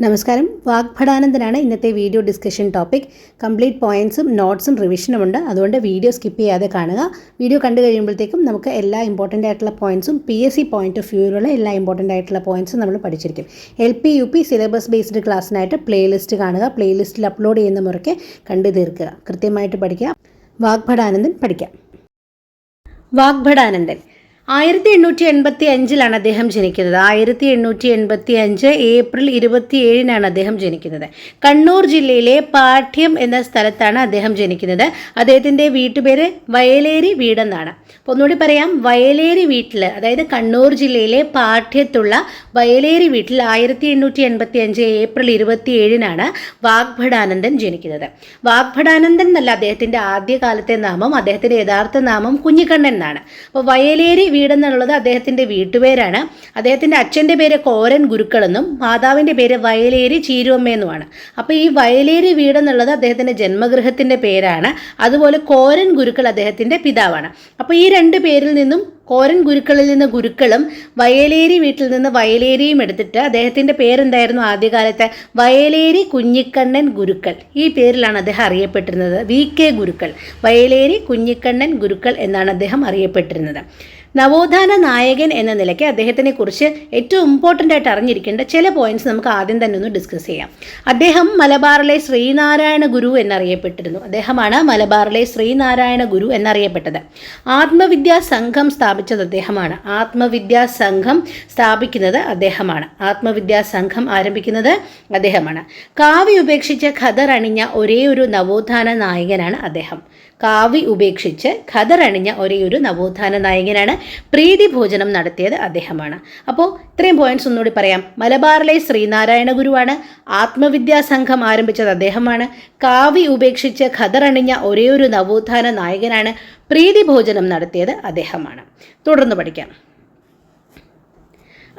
നമസ്കാരം. വാഗ്ഭടാനന്ദനാണ് ഇന്നത്തെ video discussion topic. Complete പോയിൻറ്സും നോട്ട്സും റിവിഷനുമുണ്ട്. അതുകൊണ്ട് വീഡിയോ സ്കിപ്പ് ചെയ്യാതെ കാണുക. വീഡിയോ കണ്ടു കഴിയുമ്പോഴത്തേക്കും നമുക്ക് എല്ലാ ഇമ്പോർട്ടൻ്റ് ആയിട്ടുള്ള പോയിൻറ്സും PSC പോയിന്റ് ഓഫ് വ്യൂവിലുള്ള എല്ലാ ഇമ്പോർട്ടൻ്റ് ആയിട്ടുള്ള പോയിൻറ്സും നമ്മൾ പഠിച്ചിരിക്കും. LP UP സിലബസ് ബേസ്ഡ് ക്ലാസ്സിനായിട്ട് പ്ലേലിസ്റ്റ് കാണുക. പ്ലേലിസ്റ്റിൽ അപ്ലോഡ് ചെയ്യുന്ന മുറയ്ക്ക് കണ്ടു തീർക്കുക. കൃത്യമായിട്ട് പഠിക്കുക. വാഗ്ഭടാനന്ദൻ പഠിക്കാം. വാഗ്ഭടാനന്ദൻ 1885 അദ്ദേഹം ജനിക്കുന്നത്. 1885 ഏപ്രിൽ 27 അദ്ദേഹം ജനിക്കുന്നത്. കണ്ണൂർ ജില്ലയിലെ പാഠ്യം എന്ന സ്ഥലത്താണ് അദ്ദേഹം ജനിക്കുന്നത്. അദ്ദേഹത്തിൻ്റെ വീട്ടുപേര് വയലേരി വീടെന്നാണ്. അപ്പോൾ ഒന്നുകൂടി പറയാം, വയലേരി വീട്ടിൽ, അതായത് കണ്ണൂർ ജില്ലയിലെ പാഠ്യത്തുള്ള വയലേരി വീട്ടിൽ 1885 ഏപ്രിൽ 27 വാഗ്ഭടാനന്ദൻ ജനിക്കുന്നത്. വാഗ്ഭടാനന്ദൻ എന്നല്ല അദ്ദേഹത്തിൻ്റെ ആദ്യകാലത്തെ നാമം. അദ്ദേഹത്തിൻ്റെ യഥാർത്ഥ നാമം കുഞ്ഞിക്കണ്ണൻ എന്നാണ്. അപ്പോൾ വയലേരി വീടെന്നുള്ളത് അദ്ദേഹത്തിൻ്റെ വീട്ടുപേരാണ്. അദ്ദേഹത്തിൻ്റെ അച്ഛൻ്റെ പേര് കോരൻ ഗുരുക്കളെന്നും മാതാവിൻ്റെ പേര് വയലേരി ചീരുവമ്മയെന്നുമാണ്. അപ്പോൾ ഈ വയലേരി വീടെന്നുള്ളത് അദ്ദേഹത്തിൻ്റെ ജന്മഗൃഹത്തിൻ്റെ പേരാണ്. അതുപോലെ കോരൻ ഗുരുക്കൾ അദ്ദേഹത്തിൻ്റെ പിതാവാണ്. അപ്പോൾ ഈ രണ്ട് പേരിൽ നിന്നും, കോരൻ ഗുരുക്കളിൽ നിന്ന് ഗുരുക്കളും വയലേരി വീട്ടിൽ നിന്ന് വയലേരിയും എടുത്തിട്ട് അദ്ദേഹത്തിൻ്റെ പേരെന്തായിരുന്നു ആദ്യകാലത്ത്? വയലേരി കുഞ്ഞിക്കണ്ണൻ ഗുരുക്കൾ. ഈ പേരിലാണ് അദ്ദേഹം അറിയപ്പെട്ടിരുന്നത്. VK ഗുരുക്കൾ. വയലേരി കുഞ്ഞിക്കണ്ണൻ ഗുരുക്കൾ എന്നാണ് അദ്ദേഹം അറിയപ്പെട്ടിരുന്നത്. നവോത്ഥാന നായകൻ എന്ന നിലയ്ക്ക് അദ്ദേഹത്തിനെ കുറിച്ച് ഏറ്റവും ഇമ്പോർട്ടൻ്റ് ആയിട്ട് അറിഞ്ഞിരിക്കേണ്ട ചില പോയിന്റ്സ് നമുക്ക് ആദ്യം തന്നെ ഒന്ന് ഡിസ്കസ് ചെയ്യാം. അദ്ദേഹം മലബാറിലെ ശ്രീനാരായണ ഗുരു എന്നറിയപ്പെട്ടിരുന്നു. അദ്ദേഹമാണ് മലബാറിലെ ശ്രീനാരായണ ഗുരു എന്നറിയപ്പെട്ടത്. ആത്മവിദ്യാ സംഘം സ്ഥാപിച്ചത് അദ്ദേഹമാണ്. ആത്മവിദ്യാ സംഘം സ്ഥാപിക്കുന്നത് അദ്ദേഹമാണ്. ആത്മവിദ്യാ സംഘം ആരംഭിക്കുന്നത് അദ്ദേഹമാണ്. കാവി ഉപേക്ഷിച്ച് ഖദർ അണിഞ്ഞ ഒരേ ഒരു നവോത്ഥാന നായകനാണ് അദ്ദേഹം. കാവി ഉപേക്ഷിച്ച് ഖദർ അണിഞ്ഞ ഒരേ ഒരു നവോത്ഥാന നായകനാണ്. പ്രീതി ഭോജനം നടത്തിയത് അദ്ദേഹമാണ്. അപ്പോൾ ഇത്രയും പോയിന്റ്സ് ഒന്നുകൂടി പറയാം. മലബാറിലെ ശ്രീനാരായണ ഗുരുവാണ്. ആത്മവിദ്യാ സംഘം ആരംഭിച്ചത് അദ്ദേഹമാണ്. കാവി ഉപേക്ഷിച്ച് ഖദർ അണിഞ്ഞ ഒരേ ഒരു നവോത്ഥാന നായകനാണ്. പ്രീതി ഭോജനം നടത്തിയത് അദ്ദേഹമാണ്. തുടർന്ന് പഠിക്കാം.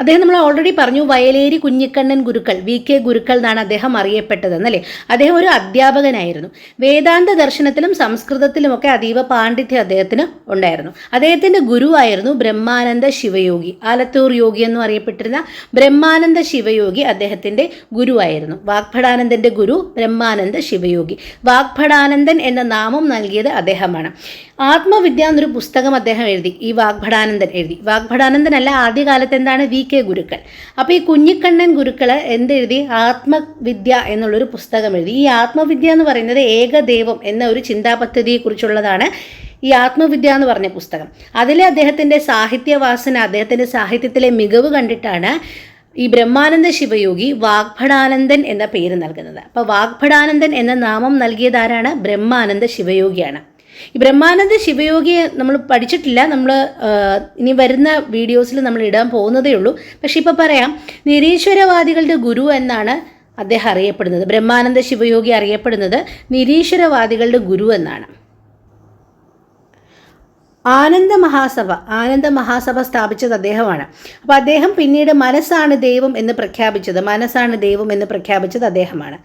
അദ്ദേഹം നമ്മൾ ഓൾറെഡി പറഞ്ഞു, വയലേരി കുഞ്ഞിക്കണ്ണൻ ഗുരുക്കൾ, VK ഗുരുക്കൾ എന്നാണ് അദ്ദേഹം അറിയപ്പെട്ടതെന്നല്ലേ. അദ്ദേഹം ഒരു അധ്യാപകനായിരുന്നു. വേദാന്ത ദർശനത്തിലും സംസ്കൃതത്തിലുമൊക്കെ അതീവ പാണ്ഡിത്യം അദ്ദേഹത്തിന് ഉണ്ടായിരുന്നു. അദ്ദേഹത്തിൻ്റെ ഗുരുവായിരുന്നു ബ്രഹ്മാനന്ദ ശിവയോഗി. ആലത്തൂർ യോഗി എന്നും അറിയപ്പെട്ടിരുന്ന ബ്രഹ്മാനന്ദ ശിവയോഗി അദ്ദേഹത്തിൻ്റെ ഗുരുവായിരുന്നു. വാഗ്ഭടാനന്ദൻ്റെ ഗുരു ബ്രഹ്മാനന്ദ ശിവയോഗി. വാഗ്ഭടാനന്ദൻ എന്ന നാമം നൽകിയത് അദ്ദേഹമാണ്. ആത്മവിദ്യ എന്നൊരു പുസ്തകം അദ്ദേഹം എഴുതി. ഈ വാഗ്ഭടാനന്ദൻ എഴുതി. വാഗ്ഭടാനന്ദനല്ല, ആദ്യകാലത്ത് എന്താണ് VK ഗുരുക്കൾ. അപ്പോൾ ഈ കുഞ്ഞിക്കണ്ണൻ ഗുരുക്കൾ എന്തെഴുതി? ആത്മവിദ്യ എന്നുള്ളൊരു പുസ്തകം എഴുതി. ഈ ആത്മവിദ്യ എന്ന് പറയുന്നത് ഏകദൈവം എന്ന ഒരു ചിന്താ പദ്ധതിയെക്കുറിച്ചുള്ളതാണ് ഈ ആത്മവിദ്യ എന്ന് പറഞ്ഞ പുസ്തകം. അതിലെ അദ്ദേഹത്തിൻ്റെ സാഹിത്യവാസന, അദ്ദേഹത്തിൻ്റെ സാഹിത്യത്തിലെ മികവ് കണ്ടിട്ടാണ് ഈ ബ്രഹ്മാനന്ദ ശിവയോഗി വാഗ്ഭടാനന്ദൻ എന്ന പേര് നൽകുന്നത്. അപ്പോൾ വാഗ്ഭടാനന്ദൻ എന്ന നാമം നൽകിയതാരാണ്? ബ്രഹ്മാനന്ദ ശിവയോഗിയാണ്. ഈ ബ്രഹ്മാനന്ദ ശിവയോഗിയെ നമ്മൾ പഠിച്ചിട്ടില്ല. നമ്മൾ ഇനി വരുന്ന വീഡിയോസിൽ നമ്മൾ ഇടാൻ പോകുന്നതേ ഉള്ളൂ. പക്ഷെ ഇപ്പോൾ പറയാം, നിരീശ്വരവാദികളുടെ ഗുരു എന്നാണ് അദ്ദേഹം അറിയപ്പെടുന്നത്. ബ്രഹ്മാനന്ദ ശിവയോഗി അറിയപ്പെടുന്നത് നിരീശ്വരവാദികളുടെ ഗുരു എന്നാണ്. ആനന്ദ മഹാസഭ സ്ഥാപിച്ചത് അദ്ദേഹമാണ്. അപ്പോൾ അദ്ദേഹം പിന്നീട് മനസ്സാണ് ദൈവം എന്ന് പ്രഖ്യാപിച്ചത് അദ്ദേഹമാണ്.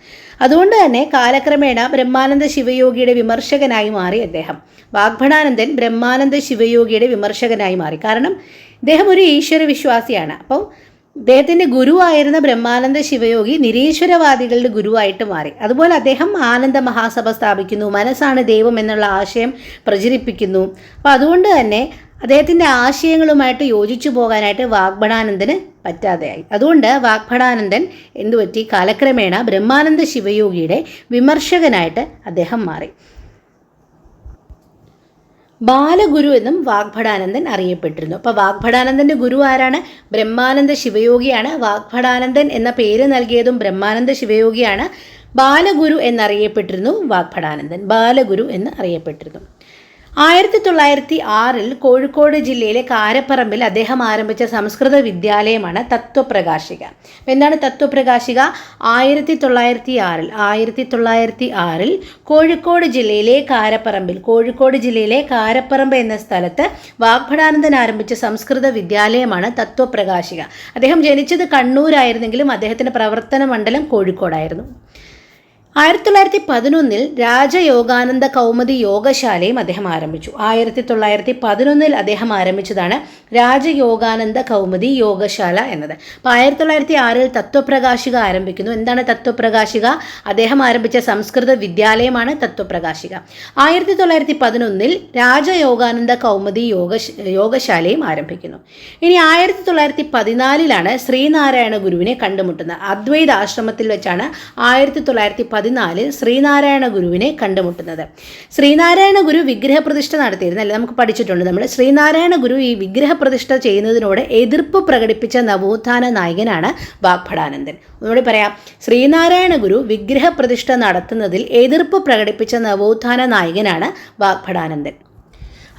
അതുകൊണ്ട് തന്നെ കാലക്രമേണ ബ്രഹ്മാനന്ദ ശിവയോഗിയുടെ വിമർശകനായി മാറി അദ്ദേഹം. വാഗ്ഭടാനന്ദൻ ബ്രഹ്മാനന്ദ ശിവയോഗിയുടെ വിമർശകനായി മാറി. കാരണം ഇദ്ദേഹം ഒരു ഈശ്വര വിശ്വാസിയാണ്. അപ്പം അദ്ദേഹത്തിൻ്റെ ഗുരുവായിരുന്ന ബ്രഹ്മാനന്ദ ശിവയോഗി നിരീശ്വരവാദികളുടെ ഗുരുവായിട്ട് മാറി. അതുപോലെ അദ്ദേഹം ആനന്ദ മഹാസഭ സ്ഥാപിക്കുന്നു, മനസ്സാണ് ദൈവം എന്നുള്ള ആശയം പ്രചരിപ്പിക്കുന്നു. അപ്പോൾ അതുകൊണ്ട് തന്നെ അദ്ദേഹത്തിൻ്റെ ആശയങ്ങളുമായിട്ട് യോജിച്ചു പോകാനായിട്ട് വാഗ്ഭടാനന്ദന് പറ്റാതെയായി. അതുകൊണ്ട് വാഗ്ഭടാനന്ദൻ എന്തുപറ്റി? കാലക്രമേണ ബ്രഹ്മാനന്ദ ശിവയോഗിയുടെ വിമർശകനായിട്ട് അദ്ദേഹം മാറി. ബാലഗുരു എന്നും വാഗ്ഭടാനന്ദൻ അറിയപ്പെട്ടിരുന്നു. അപ്പോൾ വാഗ്ഭടാനന്ദൻ്റെ ഗുരു ആരാണ്? ബ്രഹ്മാനന്ദ ശിവയോഗിയാണ്. വാഗ്ഭടാനന്ദൻ എന്ന പേര് നൽകിയതും ബ്രഹ്മാനന്ദ ശിവയോഗിയാണ്. ബാലഗുരു എന്നറിയപ്പെട്ടിരുന്നു വാഗ്ഭടാനന്ദൻ. ബാലഗുരു എന്ന് അറിയപ്പെട്ടിരുന്നു. 1906 കോഴിക്കോട് ജില്ലയിലെ കാരപ്പറമ്പിൽ അദ്ദേഹം ആരംഭിച്ച സംസ്കൃത വിദ്യാലയമാണ് തത്വപ്രകാശിക. എന്താണ് തത്വപ്രകാശിക? 1906 കോഴിക്കോട് ജില്ലയിലെ കാരപ്പറമ്പ് എന്ന സ്ഥലത്ത് വാഗ്ഭടാനന്ദൻ ആരംഭിച്ച സംസ്കൃത വിദ്യാലയമാണ് തത്വപ്രകാശിക. അദ്ദേഹം ജനിച്ചത് കണ്ണൂരായിരുന്നെങ്കിലും അദ്ദേഹത്തിൻ്റെ പ്രവർത്തന മണ്ഡലം കോഴിക്കോടായിരുന്നു. 1911 രാജയോഗാനന്ദ കൗമുദി യോഗശാലയും അദ്ദേഹം ആരംഭിച്ചു. 1911 അദ്ദേഹം ആരംഭിച്ചതാണ് രാജയോഗാനന്ദ കൗമുദി യോഗശാല എന്നത്. അപ്പോൾ 1906 തത്വപ്രകാശിക ആരംഭിക്കുന്നു. എന്താണ് തത്വപ്രകാശിക? അദ്ദേഹം ആരംഭിച്ച സംസ്കൃത വിദ്യാലയമാണ് തത്വപ്രകാശിക. 1911 രാജയോഗാനന്ദ കൗമുദി യോഗശാലയും ആരംഭിക്കുന്നു. ഇനി 1914 ശ്രീനാരായണ ഗുരുവിനെ കണ്ടുമുട്ടുന്നത്. അദ്വൈത ആശ്രമത്തിൽ വെച്ചാണ് 1914 ശ്രീനാരായണ ഗുരുവിനെ കണ്ടുമുട്ടുന്നത്. ശ്രീനാരായണ ഗുരു വിഗ്രഹപ്രതിഷ്ഠ നടത്തിയിരുന്നല്ലേ, നമുക്ക് പഠിച്ചിട്ടുണ്ട് നമ്മൾ. ശ്രീനാരായണ ഗുരു ഈ വിഗ്രഹപ്രതിഷ്ഠ ചെയ്യുന്നതിനോട് എതിർപ്പ് പ്രകടിപ്പിച്ച നവോത്ഥാന നായകനാണ് വാഗ്ഭടാനന്ദൻ. ഒന്നുകൂടി പറയാം, ശ്രീനാരായണ ഗുരു വിഗ്രഹപ്രതിഷ്ഠ നടത്തുന്നതിൽ എതിർപ്പ് പ്രകടിപ്പിച്ച നവോത്ഥാന നായകനാണ് വാഗ്ഭടാനന്ദൻ.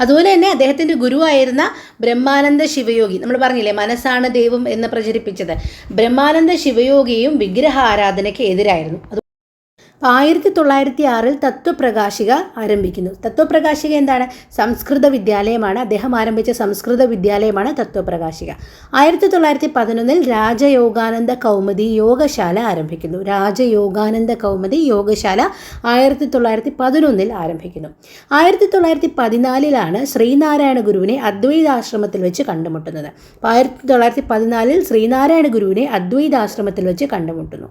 അതുപോലെ തന്നെ അദ്ദേഹത്തിൻ്റെ ഗുരുവായിരുന്ന ബ്രഹ്മാനന്ദ ശിവയോഗി, നമ്മൾ പറഞ്ഞില്ലേ മനസ്സാണ് ദൈവം എന്ന് പ്രചരിപ്പിച്ചത്, ബ്രഹ്മാനന്ദ ശിവയോഗിയും വിഗ്രഹ ആരാധനയ്ക്ക് എതിരായിരുന്നു. 1906 തത്വപ്രകാശിക ആരംഭിക്കുന്നു. തത്വപ്രകാശിക എന്താണ്? സംസ്കൃത വിദ്യാലയമാണ്. അദ്ദേഹം ആരംഭിച്ച സംസ്കൃത വിദ്യാലയമാണ് തത്വപ്രകാശിക. 1911 രാജയോഗാനന്ദ കൗമുദി യോഗശാല ആരംഭിക്കുന്നു. രാജയോഗാനന്ദ കൗമുദി യോഗശാല 1911 ആരംഭിക്കുന്നു. 1914 ശ്രീനാരായണ ഗുരുവിനെ അദ്വൈതാശ്രമത്തിൽ വെച്ച് കണ്ടുമുട്ടുന്നത്. 1914 ശ്രീനാരായണ ഗുരുവിനെ അദ്വൈതാശ്രമത്തിൽ വെച്ച് കണ്ടുമുട്ടുന്നു.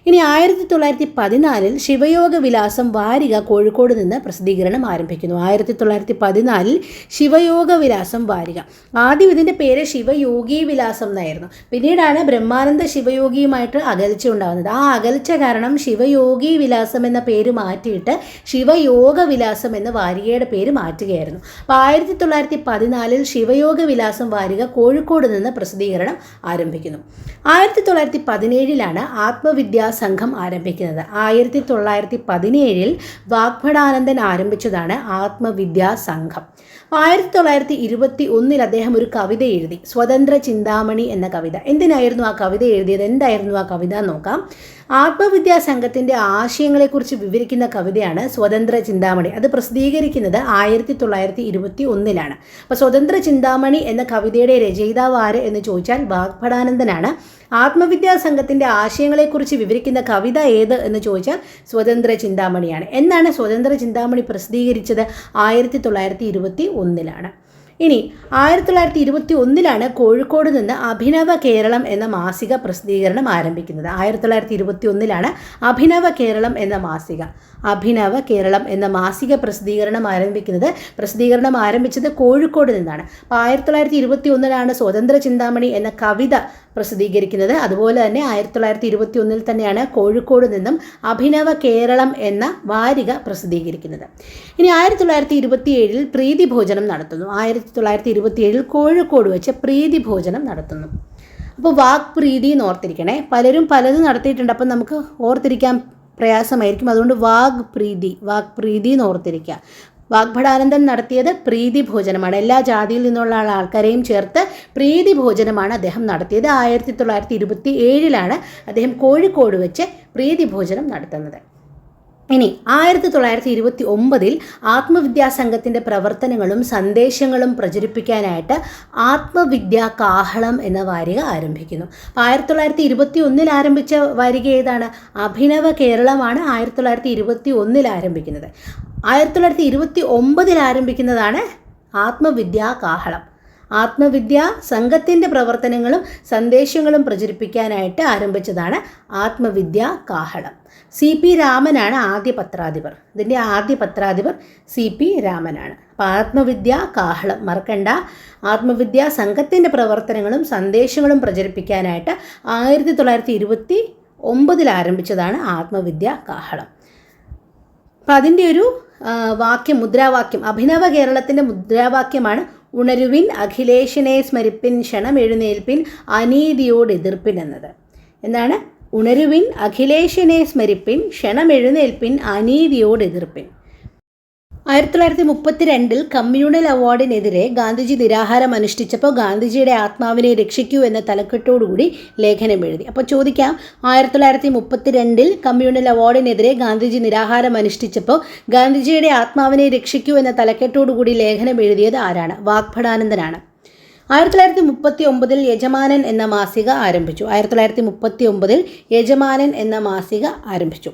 ഇനി 1914 ശിവയോഗ വിലാസം വാരിക കോഴിക്കോട് നിന്ന് പ്രസിദ്ധീകരണം ആരംഭിക്കുന്നു. 1914 ശിവയോഗ വിലാസം വാരിക. ആദ്യം ഇതിൻ്റെ പേര് ശിവയോഗി വിലാസം എന്നായിരുന്നു. പിന്നീടാണ് ബ്രഹ്മാനന്ദ ശിവയോഗിയുമായിട്ട് അകൽച്ച ഉണ്ടാകുന്നത്. ആ അകൽച്ച കാരണം ശിവയോഗി വിലാസം എന്ന പേര് മാറ്റിയിട്ട് ശിവയോഗ വിലാസം എന്ന വാരികയുടെ പേര് മാറ്റുകയായിരുന്നു. അപ്പോൾ 1914 ശിവയോഗ വിലാസം വാരിക കോഴിക്കോട് നിന്ന് പ്രസിദ്ധീകരണം ആരംഭിക്കുന്നു. 1917 ആത്മവിദ്യാ സംഘം ആരംഭിക്കുന്നത്. 1917 വാഗ്ഭടാനന്ദൻ ആരംഭിച്ചതാണ് ആത്മവിദ്യാ സംഘം. 1921 അദ്ദേഹം ഒരു കവിത എഴുതി, സ്വതന്ത്ര ചിന്താമണി എന്ന കവിത. എന്തിനായിരുന്നു ആ കവിത എഴുതിയത്? എന്തായിരുന്നു ആ കവിത നോക്കാം. ആത്മവിദ്യാ സംഘത്തിൻ്റെ ആശയങ്ങളെക്കുറിച്ച് വിവരിക്കുന്ന കവിതയാണ് സ്വതന്ത്ര ചിന്താമണി. അത് പ്രസിദ്ധീകരിക്കുന്നത് 1921. അപ്പോൾ സ്വതന്ത്ര ചിന്താമണി എന്ന കവിതയുടെ രചയിതാവ് ആര് എന്ന് ചോദിച്ചാൽ വാഗ്ഭടാനന്ദനാണ്. ആത്മവിദ്യാ സംഘത്തിൻ്റെ ആശയങ്ങളെക്കുറിച്ച് വിവരിക്കുന്ന കവിത ഏത് എന്ന് ചോദിച്ചാൽ സ്വതന്ത്ര ചിന്താമണിയാണ്. എന്നാണ് സ്വതന്ത്ര ചിന്താമണി പ്രസിദ്ധീകരിച്ചത്? 1921. ഇനി 1921 കോഴിക്കോട് നിന്ന് അഭിനവ കേരളം എന്ന മാസിക പ്രസിദ്ധീകരണം ആരംഭിക്കുന്നത്. 1921 അഭിനവ കേരളം എന്ന മാസിക പ്രസിദ്ധീകരണം ആരംഭിച്ചത് കോഴിക്കോട് നിന്നാണ്. അപ്പോൾ 1921 സ്വതന്ത്ര ചിന്താമണി എന്ന കവിത പ്രസിദ്ധീകരിക്കുന്നത്. അതുപോലെ തന്നെ 1921 തന്നെയാണ് കോഴിക്കോട് നിന്നും അഭിനവ കേരളം എന്ന വാരിക പ്രസിദ്ധീകരിക്കുന്നത്. ഇനി 1927 പ്രീതി ഭോജനം നടത്തുന്നു. 1927 കോഴിക്കോട് വെച്ച് പ്രീതി ഭോജനം നടത്തുന്നു. അപ്പോൾ വാഗ്പ്രീതി എന്ന് ഓർത്തിരിക്കണേ. പലരും പലതും നടത്തിയിട്ടുണ്ട്, അപ്പം നമുക്ക് ഓർത്തിരിക്കാൻ പ്രയാസമായിരിക്കും. അതുകൊണ്ട് വാഗ്പ്രീതി എന്ന് ഓർത്തിരിക്കുക. വാഗ്ഭടാനന്ദൻ നടത്തിയത് പ്രീതി ഭോജനമാണ്. എല്ലാ ജാതിയിൽ നിന്നുള്ള ആൾക്കാരെയും ചേർത്ത് പ്രീതി ഭോജനമാണ് അദ്ദേഹം നടത്തിയത്. 1927 അദ്ദേഹം കോഴിക്കോട് വെച്ച് പ്രീതി ഭോജനം നടത്തുന്നത്. ഇനി 1929 ആത്മവിദ്യാ സംഘത്തിൻ്റെ പ്രവർത്തനങ്ങളും സന്ദേശങ്ങളും പ്രചരിപ്പിക്കാനായിട്ട് ആത്മവിദ്യാ കാഹളം എന്ന വാരിക ആരംഭിക്കുന്നു. 1921 ആരംഭിച്ച വാരിക ഏതാണ്? അഭിനവ കേരളമാണ് 1921 ആരംഭിക്കുന്നത്. 1929 ആരംഭിക്കുന്നതാണ് ആത്മവിദ്യാ കാഹളം. ആത്മവിദ്യാ സംഘത്തിൻ്റെ പ്രവർത്തനങ്ങളും സന്ദേശങ്ങളും പ്രചരിപ്പിക്കാനായിട്ട് ആരംഭിച്ചതാണ് ആത്മവിദ്യാ കാഹളം. CP രാമനാണ് ആദ്യ പത്രാധിപർ. ഇതിൻ്റെ ആദ്യ പത്രാധിപർ CP രാമനാണ്. അപ്പോൾ ആത്മവിദ്യാ കാഹളം മറക്കണ്ട. ആത്മവിദ്യാ സംഘത്തിൻ്റെ പ്രവർത്തനങ്ങളും സന്ദേശങ്ങളും പ്രചരിപ്പിക്കാനായിട്ട് 1929 ആരംഭിച്ചതാണ് ആത്മവിദ്യാ കാഹളം. അപ്പം അതിൻ്റെ ഒരു മുദ്രാവാക്യം അഭിനവ കേരളത്തിൻ്റെ മുദ്രാവാക്യമാണ് ഉണരുവിൻ അഖിലേഷിനെ സ്മരിപ്പിൻ ക്ഷണം എഴുന്നേൽപ്പിൻ അനീതിയോട് എതിർപ്പിൻ എന്നത്. എന്താണ്? ഉണരുവിൻ അഖിലേഷിനെ സ്മരിപ്പിൻ ക്ഷണം എഴുന്നേൽപ്പിൻ അനീതിയോട് എതിർപ്പിൻ. 1932 കമ്മ്യൂണൽ അവാർഡിനെതിരെ ഗാന്ധിജി നിരാഹാരം അനുഷ്ഠിച്ചപ്പോൾ ഗാന്ധിജിയുടെ ആത്മാവിനെ രക്ഷിക്കൂ എന്ന തലക്കെട്ടോടുകൂടി ലേഖനം എഴുതി. അപ്പോൾ ചോദിക്കാം, 1932 കമ്മ്യൂണൽ അവാർഡിനെതിരെ ഗാന്ധിജി നിരാഹാരം അനുഷ്ഠിച്ചപ്പോൾ ഗാന്ധിജിയുടെ ആത്മാവിനെ രക്ഷിക്കൂ എന്ന തലക്കെട്ടോടുകൂടി ലേഖനം എഴുതിയത് ആരാണ്? വാഗ്ഭടാനന്ദനാണ്. 1939 യജമാനൻ എന്ന മാസിക ആരംഭിച്ചു. 1939 യജമാനൻ എന്ന മാസിക ആരംഭിച്ചു.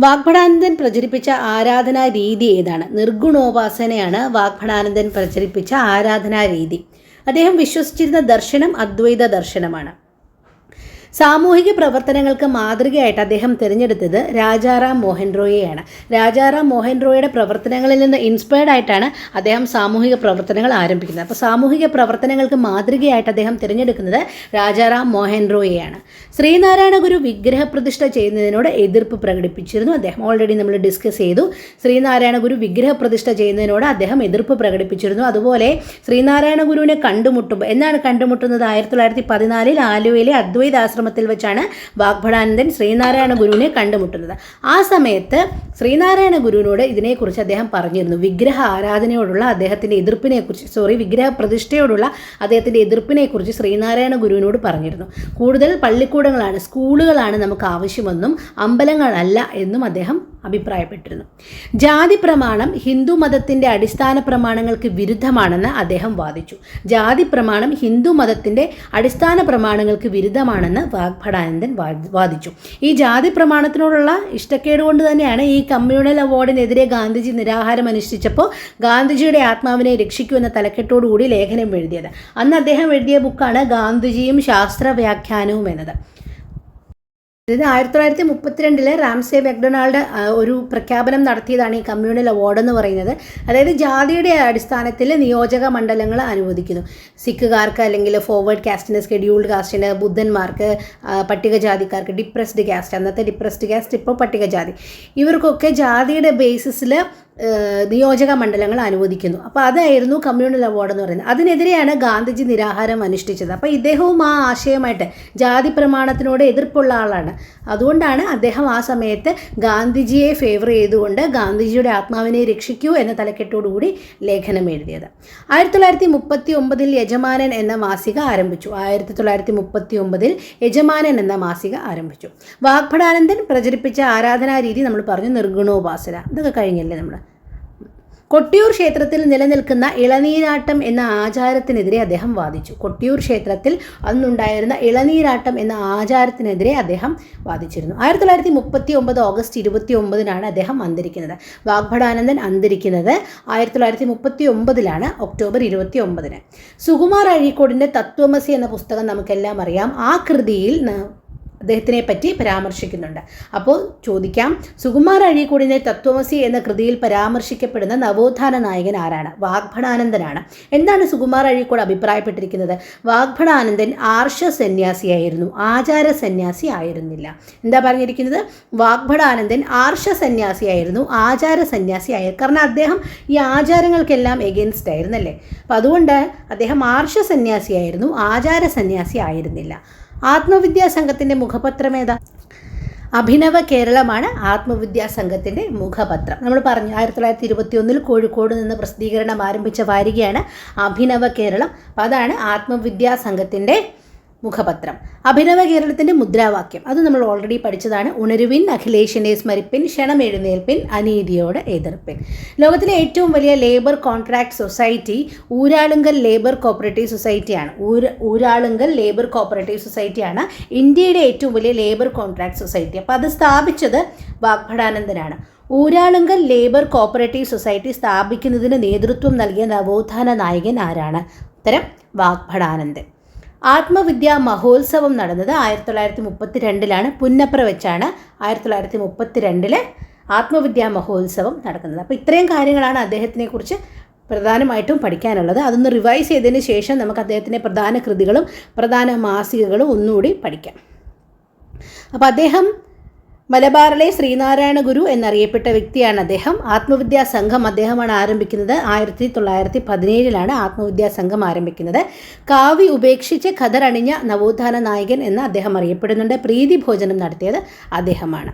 വാഗ്ഭടാനന്ദൻ പ്രചരിപ്പിച്ച ആരാധനാ രീതി ഏതാണ്? നിർഗുണോപാസനയാണ് വാഗ്ഭടാനന്ദൻ പ്രചരിപ്പിച്ച ആരാധനാ രീതി. അദ്ദേഹം വിശ്വസിച്ചിരുന്ന ദർശനം അദ്വൈത ദർശനമാണ്. സാമൂഹിക പ്രവർത്തനങ്ങൾക്ക് മാതൃകയായിട്ട് അദ്ദേഹം തിരഞ്ഞെടുത്തത് രാജാറാം മോഹൻ റോയിയെയാണ്. രാജാറാം മോഹൻ റോയിയുടെ പ്രവർത്തനങ്ങളിൽ നിന്ന് ഇൻസ്പയർഡ് ആയിട്ടാണ് അദ്ദേഹം സാമൂഹിക പ്രവർത്തനങ്ങൾ ആരംഭിക്കുന്നത്. അപ്പോൾ സാമൂഹിക പ്രവർത്തനങ്ങൾക്ക് മാതൃകയായിട്ട് അദ്ദേഹം തിരഞ്ഞെടുക്കുന്നത് രാജാറാം മോഹൻ റോയിയെയാണ്. ശ്രീനാരായണ ഗുരു വിഗ്രഹപ്രതിഷ്ഠ ചെയ്യുന്നതിനോട് എതിർപ്പ് പ്രകടിപ്പിച്ചിരുന്നു അദ്ദേഹം. ഓൾറെഡി നമ്മൾ ഡിസ്കസ് ചെയ്തു. ശ്രീനാരായണ ഗുരു വിഗ്രഹപ്രതിഷ്ഠ ചെയ്യുന്നതിനോട് അദ്ദേഹം എതിർപ്പ് പ്രകടിപ്പിച്ചിരുന്നു. അതുപോലെ ശ്രീനാരായണ ഗുരുവിനെ കണ്ടുമുട്ടുമ്പോൾ എന്നാണ് കണ്ടുമുട്ടുന്നത്? 1914 ആലുവയിലെ അദ്വൈത ആശ്രമത്തിൽ വെച്ചാണ് വാഗ്ഭടാനന്ദൻ ശ്രീനാരായണ ഗുരുവിനെ കണ്ടുമുട്ടുന്നത്. ആ സമയത്ത് ശ്രീനാരായണ ഗുരുവിനോട് ഇതിനെക്കുറിച്ച് അദ്ദേഹം പറഞ്ഞിരുന്നു. വിഗ്രഹ ആരാധനയോടുള്ള അദ്ദേഹത്തിൻ്റെ വിഗ്രഹ പ്രതിഷ്ഠയോടുള്ള അദ്ദേഹത്തിൻ്റെ എതിർപ്പിനെക്കുറിച്ച് ശ്രീനാരായണ ഗുരുവിനോട് പറഞ്ഞിരുന്നു. കൂടുതൽ പള്ളിക്കൂടങ്ങളാണ്, സ്കൂളുകളാണ് നമുക്ക് ആവശ്യമെന്നും അമ്പലങ്ങളല്ല എന്നും അദ്ദേഹം അഭിപ്രായപ്പെട്ടിരുന്നു. ജാതി പ്രമാണം ഹിന്ദു മതത്തിൻ്റെ അടിസ്ഥാന പ്രമാണങ്ങൾക്ക് വിരുദ്ധമാണെന്ന് അദ്ദേഹം വാദിച്ചു. ജാതി പ്രമാണം ഹിന്ദു മതത്തിൻ്റെ അടിസ്ഥാന പ്രമാണങ്ങൾക്ക് വിരുദ്ധമാണെന്ന് വാഗ്ഭടാനന്ദൻ വാദിച്ചു. ഈ ജാതി പ്രമാണത്തിനോടുള്ള ഇഷ്ടക്കേട് കൊണ്ട് തന്നെയാണ് ഈ കമ്മ്യൂണൽ അവാർഡിനെതിരെ ഗാന്ധിജി നിരാഹാരം അനുഷ്ഠിച്ചപ്പോൾ ഗാന്ധിജിയുടെ ആത്മാവിനെ രക്ഷിക്കൂ എന്ന തലക്കെട്ടോടുകൂടി ലേഖനം എഴുതിയത്. അന്ന് അദ്ദേഹം എഴുതിയ ബുക്കാണ് ഗാന്ധിജിയും ശാസ്ത്ര വ്യാഖ്യാനവും എന്നത്. ഇത് 1932 റാംസേ മെക്ഡൊണാൾഡ് ഒരു പ്രഖ്യാപനം നടത്തിയതാണ് ഈ കമ്മ്യൂണൽ അവാർഡ് എന്ന് പറയുന്നത്. അതായത് ജാതിയുടെ അടിസ്ഥാനത്തിൽ നിയോജക മണ്ഡലങ്ങൾ അനുവദിക്കുന്നു. സിഖുകാർക്ക് അല്ലെങ്കിൽ ഫോർവേഡ് കാസ്റ്റിന്, സ്കെഡ്യൂൾഡ് കാസ്റ്റിന്, ബുദ്ധന്മാർക്ക്, പട്ടികജാതിക്കാർക്ക്, ഡിപ്രസ്ഡ് കാസ്റ്റ്, അന്നത്തെ ഡിപ്രസ്ഡ് കാസ്റ്റ് ഇപ്പോൾ പട്ടികജാതി, ഇവർക്കൊക്കെ ജാതിയുടെ ബേസിസിൽ നിയോജക മണ്ഡലങ്ങൾ അനുവദിക്കുന്നു. അപ്പോൾ അതായിരുന്നു കമ്മ്യൂണൽ അവാർഡ് എന്ന് പറയുന്നത്. അതിനെതിരെയാണ് ഗാന്ധിജി നിരാഹാരം അനുഷ്ഠിച്ചത്. അപ്പോൾ ഇദ്ദേഹവും ആ ആശയമായിട്ട് ജാതി പ്രമാണത്തിനോട് എതിർപ്പുള്ള ആളാണ്. അതുകൊണ്ടാണ് അദ്ദേഹം ആ സമയത്ത് ഗാന്ധിജിയെ ഫേവർ ചെയ്തുകൊണ്ട് ഗാന്ധിജിയുടെ ആത്മാവിനെ രക്ഷിക്കൂ എന്ന തലക്കെട്ടോടുകൂടി ലേഖനം എഴുതിയത്. 1939 യജമാനൻ എന്ന മാസിക ആരംഭിച്ചു. 1939 യജമാനൻ എന്ന മാസിക ആരംഭിച്ചു. വാഗ്ഭടാനന്ദൻ പ്രചരിപ്പിച്ച ആരാധനാ രീതി നമ്മൾ പറഞ്ഞു, നിർഗുണോപാസന. ഇതൊക്കെ കഴിഞ്ഞല്ലേ നമ്മൾ. കൊട്ടിയൂർ ക്ഷേത്രത്തിൽ നിലനിൽക്കുന്ന ഇളനീരാട്ടം എന്ന ആചാരത്തിനെതിരെ അദ്ദേഹം വാദിച്ചു. കൊട്ടിയൂർ ക്ഷേത്രത്തിൽ അന്നുണ്ടായിരുന്ന ഇളനീരാട്ടം എന്ന ആചാരത്തിനെതിരെ അദ്ദേഹം വാദിച്ചിരുന്നു. 1939 ഓഗസ്റ്റ് 29 അദ്ദേഹം അന്തരിക്കുന്നത്. വാഗ്ഭടാനന്ദൻ അന്തരിക്കുന്നത് 1939 ഒക്ടോബർ 29. സുകുമാർ അഴീക്കോടിൻ്റെ തത്വമസി എന്ന പുസ്തകം നമുക്കെല്ലാം അറിയാം. ആ കൃതിയിൽ അദ്ദേഹത്തിനെ പറ്റി പരാമർശിക്കുന്നുണ്ട്. അപ്പോൾ ചോദിക്കാം, സുകുമാർ അഴീക്കോടിൻ്റെ തത്വമസി എന്ന കൃതിയിൽ പരാമർശിക്കപ്പെടുന്ന നവോത്ഥാന നായകൻ ആരാണ്? വാഗ്ഭടാനന്ദനാണ്. എന്താണ് സുകുമാർ അഴീക്കോട് അഭിപ്രായപ്പെട്ടിരിക്കുന്നത്? വാഗ്ഭടാനന്ദൻ ആർഷ സന്യാസിയായിരുന്നു, ആചാര സന്യാസി ആയിരുന്നില്ല. എന്താ പറഞ്ഞിരിക്കുന്നത്? വാഗ്ഭടാനന്ദൻ ആർഷ സന്യാസിയായിരുന്നു, ആചാര സന്യാസി ആയിരുന്നു. കാരണം അദ്ദേഹം ഈ ആചാരങ്ങൾക്കെല്ലാം എഗെയിൻസ്റ്റ് ആയിരുന്നല്ലേ. അപ്പോൾ അതുകൊണ്ട് അദ്ദേഹം ആർഷ സന്യാസിയായിരുന്നു, ആചാര സന്യാസി ആയിരുന്നില്ല. ആത്മവിദ്യാ സംഘത്തിൻ്റെ മുഖപത്രം ഏതാ? അഭിനവ കേരളമാണ് ആത്മവിദ്യാ സംഘത്തിൻ്റെ മുഖപത്രം. നമ്മൾ പറഞ്ഞു 1921 കോഴിക്കോട് നിന്ന് പ്രസിദ്ധീകരണം ആരംഭിച്ച വാരികയാണ് അഭിനവ കേരളം. അപ്പോൾ അതാണ് ആത്മവിദ്യാ സംഘത്തിൻ്റെ മുഖപത്രം. അഭിനവ കേരളത്തിൻ്റെ മുദ്രാവാക്യം അത് നമ്മൾ ഓൾറെഡി പഠിച്ചതാണ്. ഉണരുവിൻ, അഖിലേഷ്യനെ സ്മരിപ്പിൻ, ക്ഷണം എഴുന്നേൽപ്പിൻ, അനീതിയോട് എതിർപ്പിൻ. ലോകത്തിലെ ഏറ്റവും വലിയ labour contract society Uralungal labour cooperative സൊസൈറ്റിയാണ്. ഊരാളുങ്കൽ ലേബർ കോപ്പറേറ്റീവ് സൊസൈറ്റിയാണ് ഇന്ത്യയുടെ ഏറ്റവും വലിയ ലേബർ കോൺട്രാക്ട് സൊസൈറ്റി. അപ്പോൾ അത് സ്ഥാപിച്ചത് വാഗ്ഭടാനന്ദനാണ്. ഊരാളുങ്കൽ ലേബർ കോപ്പറേറ്റീവ് സൊസൈറ്റി സ്ഥാപിക്കുന്നതിന് നേതൃത്വം നൽകിയ നവോത്ഥാന നായകൻ ആരാണ്? ഉത്തരം വാഗ്ഭടാനന്ദൻ. ആത്മവിദ്യാ മഹോത്സവം നടന്നത് 1932 പുന്നപ്ര വെച്ചാണ് 1932 ആത്മവിദ്യാ മഹോത്സവം നടക്കുന്നത്. അപ്പോൾ ഇത്രയും കാര്യങ്ങളാണ് അദ്ദേഹത്തിനെ കുറിച്ച് പ്രധാനമായിട്ടും പഠിക്കാനുള്ളത്. അതൊന്ന് റിവൈസ് ചെയ്തതിന് ശേഷം നമുക്ക് അദ്ദേഹത്തിൻ്റെ പ്രധാന കൃതികളും പ്രധാന മാസികകളും ഒന്നുകൂടി പഠിക്കാം. അപ്പോൾ അദ്ദേഹം മലബാറിലെ ശ്രീനാരായണ ഗുരു എന്നറിയപ്പെട്ട വ്യക്തിയാണ്. അദ്ദേഹം ആത്മവിദ്യാ സംഘം അദ്ദേഹമാണ് ആരംഭിക്കുന്നത്. 1917 ആത്മവിദ്യാ സംഘം ആരംഭിക്കുന്നത്. കാവി ഉപേക്ഷിച്ച് ഖദറണിഞ്ഞ നവോത്ഥാന നായകൻ എന്ന് അദ്ദേഹം അറിയപ്പെടുന്നുണ്ട്. പ്രീതി ഭോജനം നടത്തിയത് അദ്ദേഹമാണ്.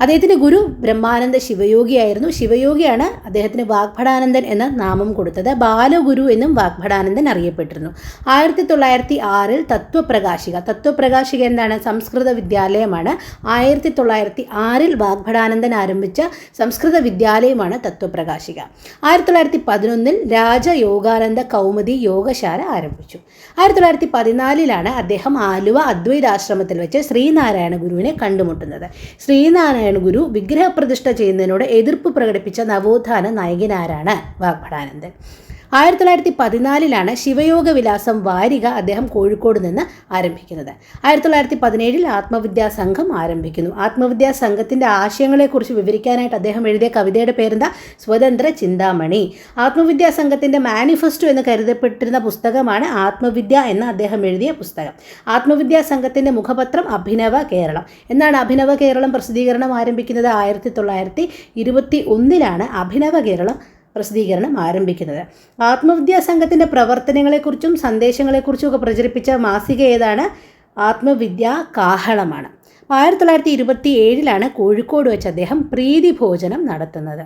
അദ്ദേഹത്തിൻ്റെ ഗുരു ബ്രഹ്മാനന്ദ ശിവയോഗിയായിരുന്നു. ശിവയോഗിയാണ് അദ്ദേഹത്തിന് വാഗ്ഭടാനന്ദൻ എന്ന നാമം കൊടുത്തത്. ബാലഗുരു എന്നും വാഗ്ഭടാനന്ദൻ അറിയപ്പെട്ടിരുന്നു. 1906 തത്വപ്രകാശിക എന്താണ്? സംസ്കൃത വിദ്യാലയമാണ്. 1906 1906 വാഗ്ഭടാനന്ദൻ ആരംഭിച്ച സംസ്കൃത വിദ്യാലയമാണ് തത്വപ്രകാശിക. 1911 രാജയോഗാനന്ദ കൗമുദി യോഗശാല ആരംഭിച്ചു. 1914 അദ്ദേഹം ആലുവ അദ്വൈതാശ്രമത്തിൽ വെച്ച് ശ്രീനാരായണ ഗുരുവിനെ കണ്ടുമുട്ടുന്നത്. ശ്രീനാരായണ ഗുരു വിഗ്രഹപ്രതിഷ്ഠ ചെയ്യുന്നതിനോട് എതിർപ്പ് പ്രകടിപ്പിച്ച നവോത്ഥാന നായകനാരാണ് വാഗ്ഭടാനന്ദൻ. 1914 ശിവയോഗ വിലാസം വാരിക അദ്ദേഹം കോഴിക്കോട് നിന്ന് ആരംഭിക്കുന്നത്. 1917 ആത്മവിദ്യാ സംഘം ആരംഭിക്കുന്നു. ആത്മവിദ്യാ സംഘത്തിൻ്റെ ആശയങ്ങളെക്കുറിച്ച് വിവരിക്കാനായിട്ട് അദ്ദേഹം എഴുതിയ കവിതയുടെ പേരെന്താ? സ്വതന്ത്ര ചിന്താമണി. ആത്മവിദ്യാ സംഘത്തിൻ്റെ മാനിഫെസ്റ്റോ എന്ന് കരുതപ്പെട്ടിരുന്ന പുസ്തകമാണ് ആത്മവിദ്യ എന്ന അദ്ദേഹം എഴുതിയ പുസ്തകം. ആത്മവിദ്യാ സംഘത്തിൻ്റെ മുഖപത്രം അഭിനവ കേരളം. എന്നാണ് അഭിനവ കേരളം പ്രസിദ്ധീകരണം ആരംഭിക്കുന്നത്? 1921 അഭിനവ കേരളം പ്രസിദ്ധീകരണം ആരംഭിക്കുന്നത്. ആത്മവിദ്യാ സംഘത്തിൻ്റെ പ്രവർത്തനങ്ങളെക്കുറിച്ചും സന്ദേശങ്ങളെക്കുറിച്ചും ഒക്കെ പ്രചരിപ്പിച്ച മാസിക ഏതാണ്? ആത്മവിദ്യാ കാഹളമാണ്. 1927 കോഴിക്കോട് വെച്ച് അദ്ദേഹം പ്രീതി ഭോജനം നടത്തുന്നത്.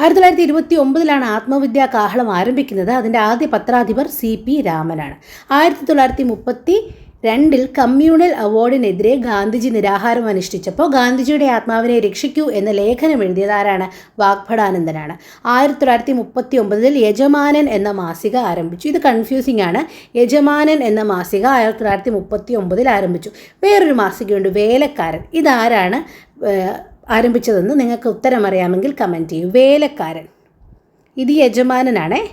1929 ആത്മവിദ്യാ കാഹളം ആരംഭിക്കുന്നത്. അതിൻ്റെ ആദ്യ പത്രാധിപർ CP രാമനാണ്. 1932 കമ്മ്യൂണൽ അവാർഡിനെതിരെ ഗാന്ധിജി നിരാഹാരം അനുഷ്ഠിച്ചപ്പോൾ ഗാന്ധിജിയുടെ ആത്മാവിനെ രക്ഷിക്കൂ എന്ന ലേഖനം എഴുതിയത് ആരാണ്? വാഗ്ഭടാനന്ദനാണ്. 1939 യജമാനൻ എന്ന മാസിക ആരംഭിച്ചു. ഇത് കൺഫ്യൂസിംഗ് ആണ്. യജമാനൻ എന്ന മാസിക 1939 ആരംഭിച്ചു. വേറൊരു മാസികയുണ്ട്, വേലക്കാരൻ. ഇതാരാണ് ആരംഭിച്ചതെന്ന് നിങ്ങൾക്ക് ഉത്തരം അറിയാമെങ്കിൽ കമൻറ്റ് ചെയ്യൂ. വേലക്കാരൻ, ഇത് യജമാനനാണേ.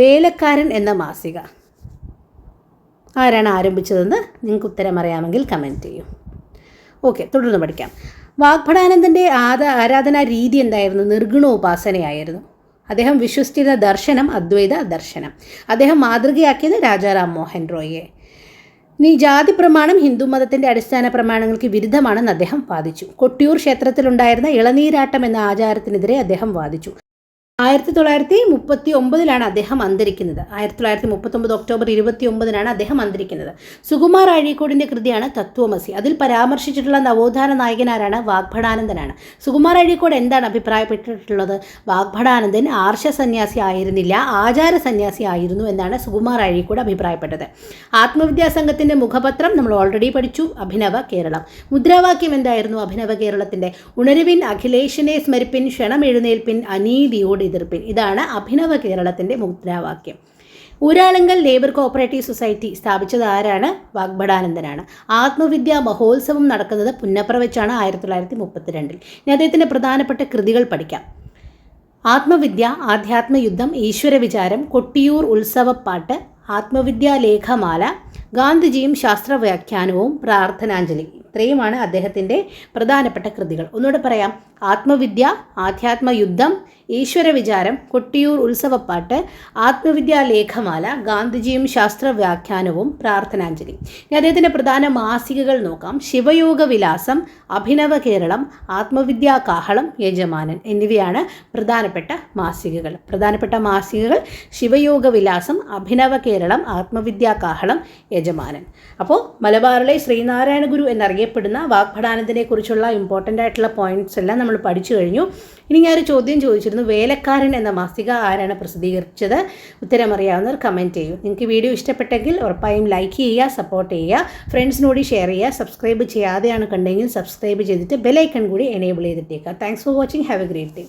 വേലക്കാരൻ എന്ന മാസിക ആരാണ് ആരംഭിച്ചതെന്ന് നിങ്ങൾക്ക് ഉത്തരം അറിയാമെങ്കിൽ കമൻറ്റ് ചെയ്യൂ. ഓക്കെ, തുടർന്ന് പഠിക്കാം. വാഗ്ഭടാനന്ദൻ്റെ ആരാധനാ രീതി എന്തായിരുന്നു? നിർഗുണോപാസനയായിരുന്നു. അദ്ദേഹം വിശ്വസിച്ചിരുന്ന ദർശനം അദ്വൈത ദർശനം. അദ്ദേഹം മാതൃകയാക്കിയത് രാജാറാം മോഹൻ റോയിയെ. ഇനി ജാതി പ്രമാണം ഹിന്ദു മതത്തിൻ്റെ അടിസ്ഥാന പ്രമാണങ്ങൾക്ക് വിരുദ്ധമാണെന്ന് അദ്ദേഹം വാദിച്ചു. കൊട്ടിയൂർ ക്ഷേത്രത്തിലുണ്ടായിരുന്ന ഇളനീരാട്ടം എന്ന ആചാരത്തിനെതിരെ അദ്ദേഹം വാദിച്ചു. 1939 അദ്ദേഹം അന്തരിക്കുന്നത്. 1939 ഒക്ടോബർ 29 അദ്ദേഹം അന്തരിക്കുന്നത്. സുകുമാർ അഴീക്കോടിൻ്റെ കൃതിയാണ് തത്വമസി. അതിൽ പരാമർശിച്ചിട്ടുള്ള നവോത്ഥാന നായകനാരാണ്? വാഗ്ഭടാനന്ദനാണ്. സുകുമാർ അഴീക്കോട് എന്താണ് അഭിപ്രായപ്പെട്ടിട്ടുള്ളത്? വാഗ്ഭടാനന്ദൻ ആർഷ സന്യാസി ആയിരുന്നില്ല, ആചാര സന്യാസി ആയിരുന്നു എന്നാണ് സുകുമാർ അഴീക്കോട് അഭിപ്രായപ്പെട്ടത്. ആത്മവിദ്യാ സംഘത്തിൻ്റെ മുഖപത്രം നമ്മൾ ഓൾറെഡി പഠിച്ചു, അഭിനവ കേരളം. മുദ്രാവാക്യം എന്തായിരുന്നു അഭിനവ കേരളത്തിൻ്റെ? ഉണരുവിൻ, അഖിലേഷിനെ സ്മരിപ്പിൻ, ക്ഷണം എഴുന്നേൽപ്പിൻ, അനീതിയോട് എതിർപ്പിൻ. ഇതാണ് അഭിനവ കേരളത്തിൻ്റെ മുദ്രാവാക്യം. ഊരാളുങ്കൽ ലേബർ കോഓപ്പറേറ്റീവ് സൊസൈറ്റി സ്ഥാപിച്ചത് ആരാണ്? വാഗ്ഭടാനന്ദനാണ്. ആത്മവിദ്യാ മഹോത്സവം നടക്കുന്നത് പുന്നപ്ര വെച്ചാണ് 1932. ഇനി അദ്ദേഹത്തിൻ്റെ പ്രധാനപ്പെട്ട കൃതികൾ പഠിക്കാം. ആത്മവിദ്യ, ആധ്യാത്മയുദ്ധം, ഈശ്വരവിചാരം, കൊട്ടിയൂർ ഉത്സവപ്പാട്ട്, ആത്മവിദ്യാ ലേഖമാല, ഗാന്ധിജിയും ശാസ്ത്രവ്യാഖ്യാനവും, പ്രാർത്ഥനാഞ്ജലി. ഇത്രയുമാണ് അദ്ദേഹത്തിൻ്റെ പ്രധാനപ്പെട്ട കൃതികൾ. ഒന്നുകൂടെ പറയാം. ആത്മവിദ്യ, ആധ്യാത്മയുദ്ധം, ഈശ്വരവിചാരം, കൊട്ടിയൂർ ഉത്സവപ്പാട്ട്, ആത്മവിദ്യാ ലേഖമാല, ഗാന്ധിജിയും ശാസ്ത്രവ്യാഖ്യാനവും, പ്രാർത്ഥനാഞ്ജലി. ഇനി അദ്ദേഹത്തിൻ്റെ പ്രധാന മാസികകൾ നോക്കാം. ശിവയോഗ വിലാസം, അഭിനവ കേരളം, ആത്മവിദ്യാ കാഹളം, യജമാനൻ എന്നിവയാണ് പ്രധാനപ്പെട്ട മാസികകൾ. ശിവയോഗ വിലാസം, അഭിനവ കേരളം, ആത്മവിദ്യാ കാഹളം, യജമാനൻ. അപ്പോൾ മലബാറിലെ ശ്രീനാരായണ ഗുരു എന്നറിയപ്പെടുന്ന വാഗ്ഭടാനന്ദനെ കുറിച്ചുള്ള ഇമ്പോർട്ടൻ്റ് ആയിട്ടുള്ള പോയിന്റ്സ് എല്ലാം നമ്മൾ പഠിച്ചു കഴിഞ്ഞു. ഇനി ഞാനൊരു ചോദ്യം ചോദിച്ചിരുന്നു, വേലക്കാരൻ എന്ന മാസിക ആരാണ് പ്രസിദ്ധീകരിച്ചത്? ഉത്തരമറിയാവുന്നവർ കമൻറ്റ് ചെയ്യൂ. നിങ്ങൾക്ക് വീഡിയോ ഇഷ്ടപ്പെട്ടെങ്കിൽ ഉറപ്പായും ലൈക്ക് ചെയ്യുക, സപ്പോർട്ട് ചെയ്യുക, ഫ്രണ്ട്സിനോട് ഷെയർ ചെയ്യുക. സബ്സ്ക്രൈബ് ചെയ്യാതെയാണ് കണ്ടെങ്കിൽ സബ്സ്ക്രൈബ് ചെയ്തിട്ട് ബെൽ ഐക്കൺ കൂടി എനേബിൾ ചെയ്തിട്ടേക്കുക. Thanks for watching. Have a great day.